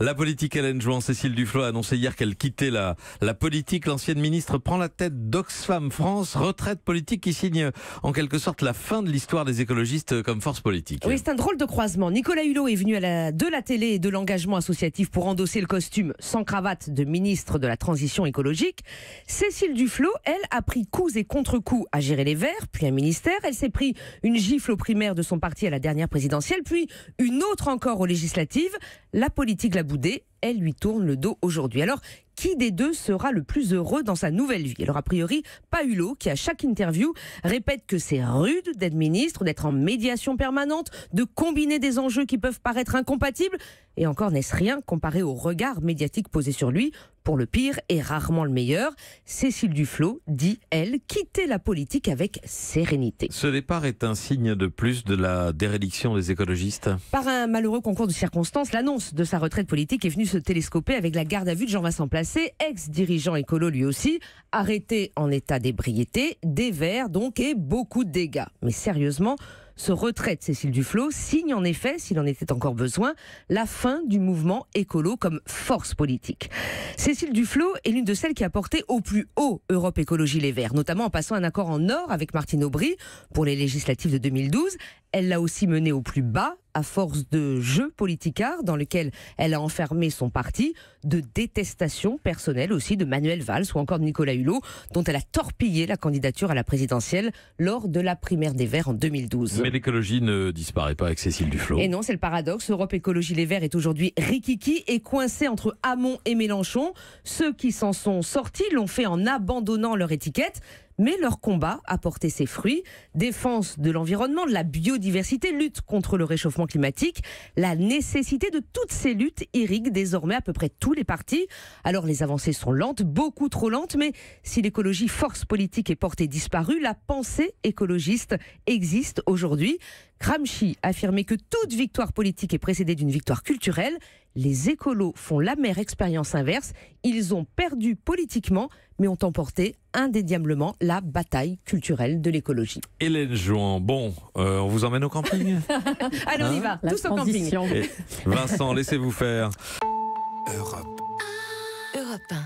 La politique, Hélène Jouan. Cécile Duflot a annoncé hier qu'elle quittait la politique. L'ancienne ministre prend la tête d'Oxfam France, retraite politique qui signe en quelque sorte la fin de l'histoire des écologistes comme force politique. Oui, c'est un drôle de croisement. Nicolas Hulot est venu de la télé et de l'engagement associatif pour endosser le costume sans cravate de ministre de la transition écologique. Cécile Duflot, elle, a pris coups et contre-coups à gérer les Verts, puis un ministère. Elle s'est pris une gifle aux primaires de son parti à la dernière présidentielle, puis une autre encore aux législatives. La politique l'a boudée, elle lui tourne le dos aujourd'hui. Alors, qui des deux sera le plus heureux dans sa nouvelle vie? Alors, a priori, pas Hulot, qui à chaque interview répète que c'est rude d'être ministre, d'être en médiation permanente, de combiner des enjeux qui peuvent paraître incompatibles. Et encore n'est-ce rien comparé au regard médiatique posé sur lui, pour le pire et rarement le meilleur. Cécile Duflot dit, elle, quitter la politique avec sérénité. Ce départ est un signe de plus de la déréliction des écologistes. Par un malheureux concours de circonstances, l'annonce de sa retraite politique est venue se télescoper avec la garde à vue de Jean-Vincent Placé, ex-dirigeant écolo lui aussi, arrêté en état d'ébriété, des Verts donc et beaucoup de dégâts. Mais sérieusement, ce retrait de Cécile Duflot signe en effet, s'il en était encore besoin, la fin du mouvement écolo comme force politique. Cécile Duflot est l'une de celles qui a porté au plus haut Europe Écologie Les Verts, notamment en passant un accord en or avec Martine Aubry pour les législatives de 2012. Elle l'a aussi mené au plus bas, à force de jeux politicards dans lesquels elle a enfermé son parti, de détestation personnelle aussi de Manuel Valls ou encore de Nicolas Hulot, dont elle a torpillé la candidature à la présidentielle lors de la primaire des Verts en 2012. Mais l'écologie ne disparaît pas avec Cécile Duflot. Et non, c'est le paradoxe. Europe Écologie Les Verts est aujourd'hui rikiki et coincé entre Hamon et Mélenchon. Ceux qui s'en sont sortis l'ont fait en abandonnant leur étiquette. Mais leur combat a porté ses fruits. Défense de l'environnement, de la biodiversité, lutte contre le réchauffement climatique. La nécessité de toutes ces luttes irrigue désormais à peu près tous les partis. Alors les avancées sont lentes, beaucoup trop lentes, mais si l'écologie force politique est portée disparue, la pensée écologiste existe aujourd'hui. Gramsci affirmait que toute victoire politique est précédée d'une victoire culturelle. Les écolos font l'amère expérience inverse. Ils ont perdu politiquement, mais ont emporté indéniablement la bataille culturelle de l'écologie. Hélène Jouan, bon, on vous emmène au camping. Allez, on y va, tous au camping. Et Vincent, laissez-vous faire. Europe 1.